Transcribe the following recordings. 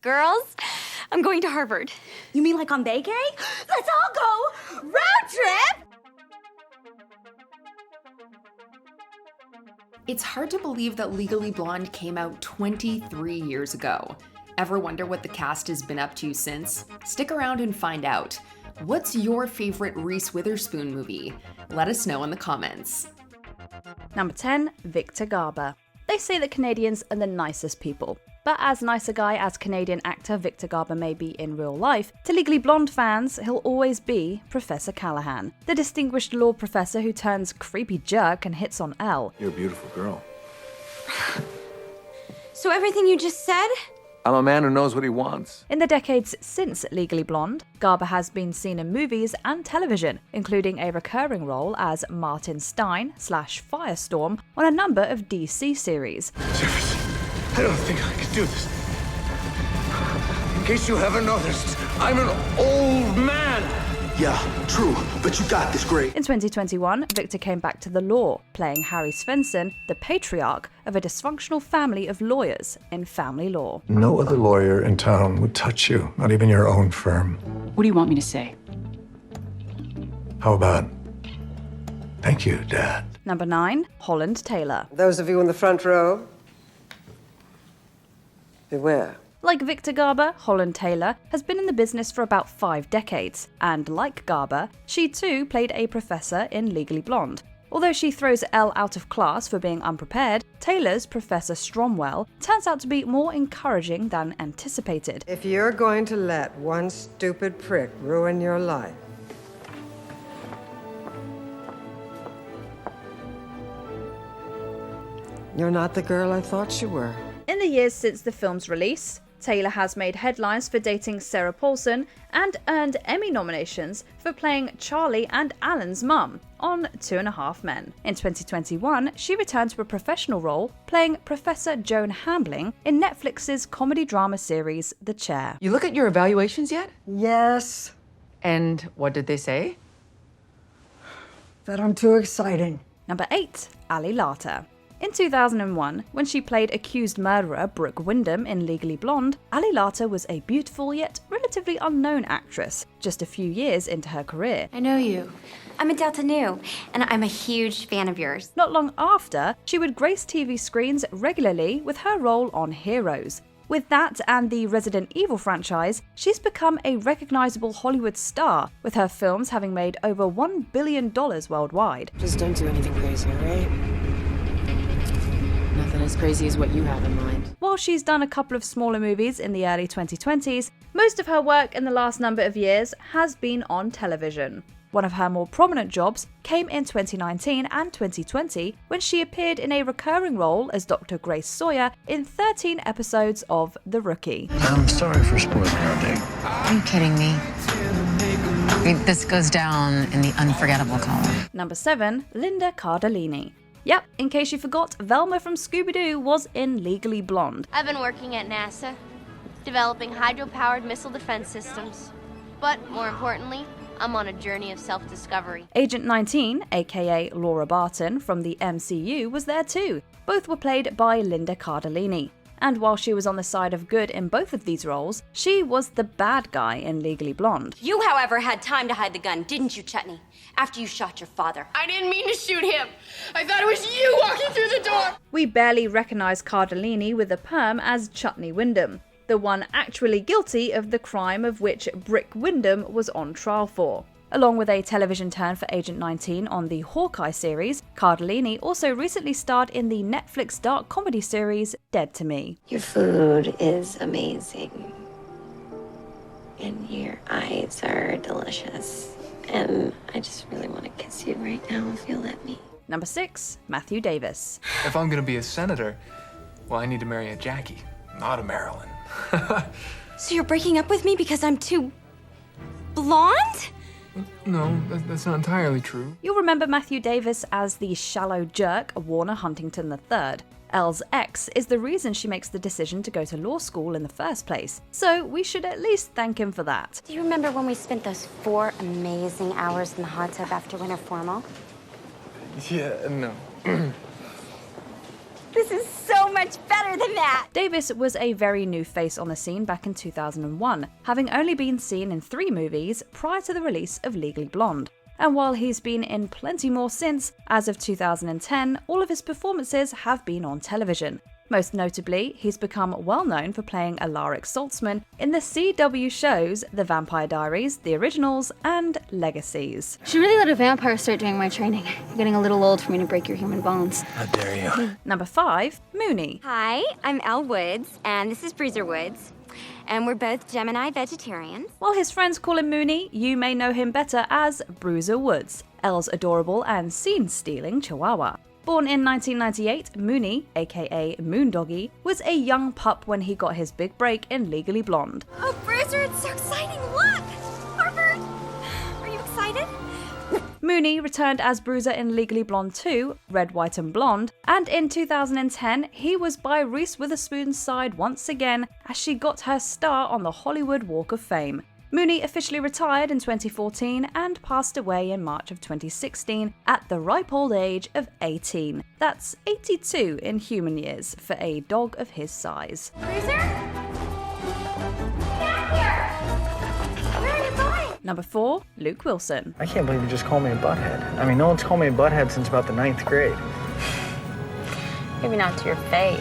Girls, I'm going to Harvard. You mean like on vacay? Let's all go! Road trip! It's hard to believe that Legally Blonde came out 23 years ago. Ever wonder what the cast has been up to since? Stick around and find out. What's your favorite Reese Witherspoon movie? Let us know in the comments. Number 10, Victor Garber. They say that Canadians are the nicest people. But as nice a guy as Canadian actor Victor Garber may be in real life, to Legally Blonde fans, he'll always be Professor Callahan, the distinguished law professor who turns creepy jerk and hits on Elle. You're a beautiful girl. So everything you just said? I'm a man who knows what he wants. In the decades since Legally Blonde, Garber has been seen in movies and television, including a recurring role as Martin Stein / Firestorm on a number of DC series. Jefferson, I don't think I can do this. In case you haven't noticed, I'm an old man. Yeah, true, but you got this, great. In 2021, Victor came back to the law, playing Harry Svensson, the patriarch of a dysfunctional family of lawyers in Family Law. No other lawyer in town would touch you, not even your own firm. What do you want me to say? How about, thank you, Dad? Number 9, Holland Taylor. Those of you in the front row, beware. Like Victor Garber, Holland Taylor has been in the business for about 5 decades, and like Garber, she too played a professor in Legally Blonde. Although she throws Elle out of class for being unprepared, Taylor's Professor Stromwell turns out to be more encouraging than anticipated. If you're going to let one stupid prick ruin your life, you're not the girl I thought you were. In the years since the film's release, Taylor has made headlines for dating Sarah Paulson and earned Emmy nominations for playing Charlie and Alan's mum on 2.5 Men. In 2021, she returned to a professional role playing Professor Joan Hambling in Netflix's comedy drama series The Chair. You look at your evaluations yet? Yes, And what did they say? that I'm too exciting. Number 8, Ali Larter. In 2001, when she played accused murderer Brooke Wyndham in Legally Blonde, Ali Larter was a beautiful yet relatively unknown actress, just a few years into her career. I know you. I'm a Delta Nu, and I'm a huge fan of yours. Not long after, she would grace TV screens regularly with her role on Heroes. With that and the Resident Evil franchise, she's become a recognizable Hollywood star, with her films having made over $1 billion worldwide. Just don't do anything crazy, all right? Nothing as crazy as what you have in mind. While she's done a couple of smaller movies in the early 2020s, most of her work in the last number of years has been on television. One of her more prominent jobs came in 2019 and 2020 when she appeared in a recurring role as Dr. Grace Sawyer in 13 episodes of The Rookie. I'm sorry for spoiling our date. Are you kidding me? This goes down in the unforgettable column. Number 7, Linda Cardellini. Yep, in case you forgot, Velma from Scooby-Doo was in Legally Blonde. I've been working at NASA, developing hydro-powered missile defense systems. But more importantly, I'm on a journey of self-discovery. Agent 19, aka Laura Barton from the MCU, was there too. Both were played by Linda Cardellini. And while she was on the side of good in both of these roles, she was the bad guy in Legally Blonde. You, however, had time to hide the gun, didn't you, Chutney? After you shot your father. I didn't mean to shoot him. I thought it was you walking through the door. We barely recognise Cardellini with a perm as Chutney Wyndham, the one actually guilty of the crime of which Brick Wyndham was on trial for. Along with a television turn for Agent 19 on the Hawkeye series, Cardellini also recently starred in the Netflix dark comedy series Dead to Me. Your food is amazing. And your eyes are delicious. And I just really want to kiss you right now if you'll let me. Number 6, Matthew Davis. If I'm gonna be a senator, well, I need to marry a Jackie, not a Marilyn. So you're breaking up with me because I'm too blonde? No, that's not entirely true. You'll remember Matthew Davis as the shallow jerk Warner Huntington III. Elle's ex is the reason she makes the decision to go to law school in the first place, so we should at least thank him for that. Do you remember when we spent those 4 amazing hours in the hot tub after winter formal? Yeah, no. This is so much better better than that! Davis was a very new face on the scene back in 2001, having only been seen in 3 movies prior to the release of Legally Blonde. And while he's been in plenty more since, as of 2010, all of his performances have been on television. Most notably, he's become well known for playing Alaric Saltzman in the CW shows The Vampire Diaries, The Originals, and Legacies. Should really let a vampire start doing my training. You're getting a little old for me to break your human bones. How dare you? Number 5, Mooney. Hi, I'm Elle Woods, and this is Bruiser Woods. And we're both Gemini vegetarians. While his friends call him Mooney, you may know him better as Bruiser Woods, Elle's adorable and scene-stealing chihuahua. Born in 1998, Mooney, aka Moondoggy, was a young pup when he got his big break in Legally Blonde. Oh, Bruiser, it's so exciting! Look! Harper! Are you excited? Mooney returned as Bruiser in Legally Blonde 2, Red, White and Blonde, and in 2010 he was by Reese Witherspoon's side once again as she got her star on the Hollywood Walk of Fame. Mooney officially retired in 2014 and passed away in March of 2016 at the ripe old age of 18. That's 82 in human years for a dog of his size. Bruiser? Get here! Where are you going? Number 4, Luke Wilson. I can't believe you just called me a butthead. I mean, no one's called me a butthead since about the 9th grade. Maybe not to your face.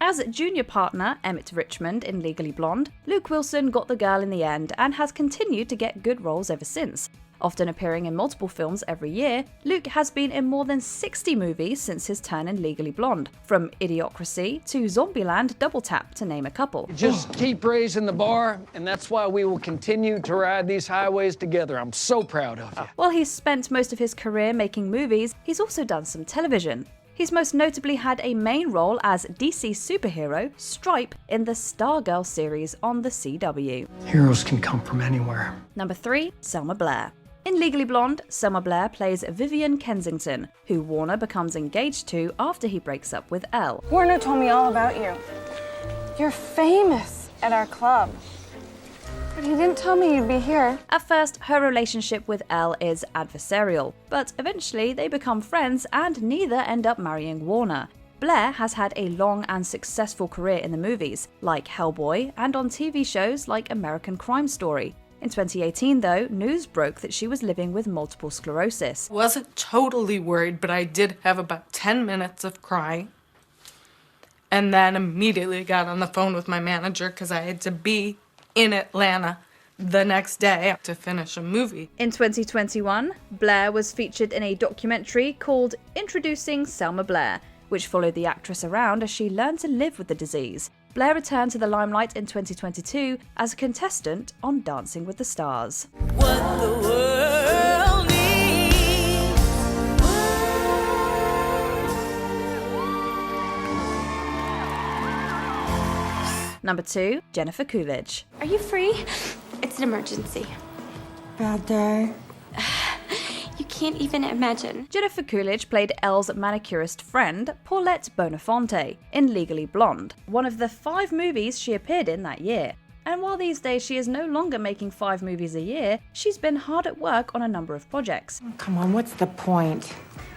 As junior partner Emmett Richmond in Legally Blonde, Luke Wilson got the girl in the end and has continued to get good roles ever since. Often appearing in multiple films every year, Luke has been in more than 60 movies since his turn in Legally Blonde, from Idiocracy to Zombieland Double Tap, to name a couple. Just keep raising the bar, and that's why we will continue to ride these highways together. I'm so proud of you. While he's spent most of his career making movies, he's also done some television. He's most notably had a main role as DC superhero Stripe in the Stargirl series on the CW. Heroes can come from anywhere. Number 3, Selma Blair. In Legally Blonde, Selma Blair plays Vivian Kensington, who Warner becomes engaged to after he breaks up with Elle. Warner told me all about you. You're famous at our club. But he didn't tell me you'd be here. At first, her relationship with Elle is adversarial, but eventually they become friends and neither end up marrying Warner. Blair has had a long and successful career in the movies, like Hellboy, and on TV shows like American Crime Story. In 2018, though, news broke that she was living with multiple sclerosis. Wasn't totally worried, but I did have about 10 minutes of crying. And then immediately got on the phone with my manager because I had to be in Atlanta the next day to finish a movie. In 2021, Blair was featured in a documentary called Introducing Selma Blair, which followed the actress around as she learned to live with the disease. Blair returned to the limelight in 2022 as a contestant on Dancing with the Stars. What the world needs. Number 2, Jennifer Coolidge. Are you free? It's an emergency. Bad day. You can't even imagine. Jennifer Coolidge played Elle's manicurist friend, Paulette Bonafonte, in Legally Blonde, one of the 5 movies she appeared in that year. And while these days she is no longer making 5 movies a year, she's been hard at work on a number of projects. Come on, what's the point?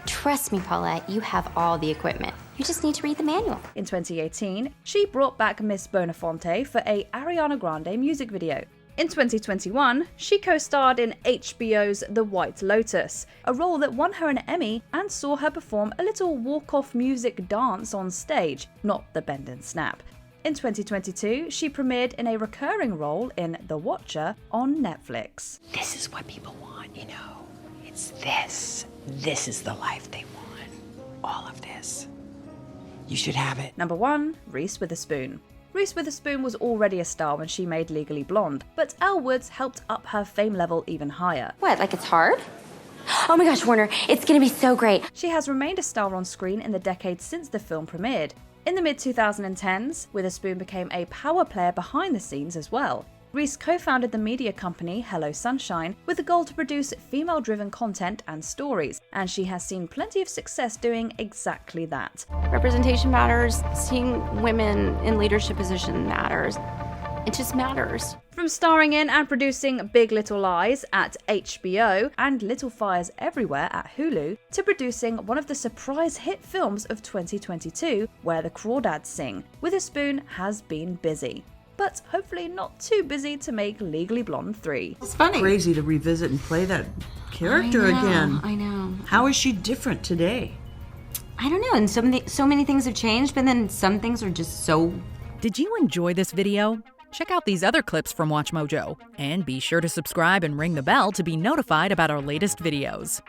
Trust me, Paulette, you have all the equipment. You just need to read the manual. In 2018, she brought back Miss Bonafonte for a Ariana Grande music video. In 2021, she co-starred in HBO's The White Lotus, a role that won her an Emmy and saw her perform a little walk-off music dance on stage, not the bend and snap. In 2022, she premiered in a recurring role in The Watcher on Netflix. This is what people want, you know. It's this. This is the life they want. All of this. You should have it. Number 1, Reese Witherspoon. Reese Witherspoon was already a star when she made Legally Blonde, but Elle Woods helped up her fame level even higher. What, like it's hard? Oh my gosh, Warner, it's gonna be so great. She has remained a star on screen in the decades since the film premiered. In the mid-2010s, Witherspoon became a power player behind the scenes as well. Reese co-founded the media company Hello Sunshine with the goal to produce female-driven content and stories, and she has seen plenty of success doing exactly that. Representation matters, seeing women in leadership positions matters, It just matters. From starring in and producing Big Little Lies at HBO and Little Fires Everywhere at Hulu, to producing one of the surprise hit films of 2022, Where the Crawdads Sing, Witherspoon has been busy. But hopefully not too busy to make Legally Blonde 3. It's funny. Crazy to revisit and play that character again. I know. How is she different today? I don't know, and so many things have changed, but then some things are just so... Did you enjoy this video? Check out these other clips from MsMojo, and be sure to subscribe and ring the bell to be notified about our latest videos.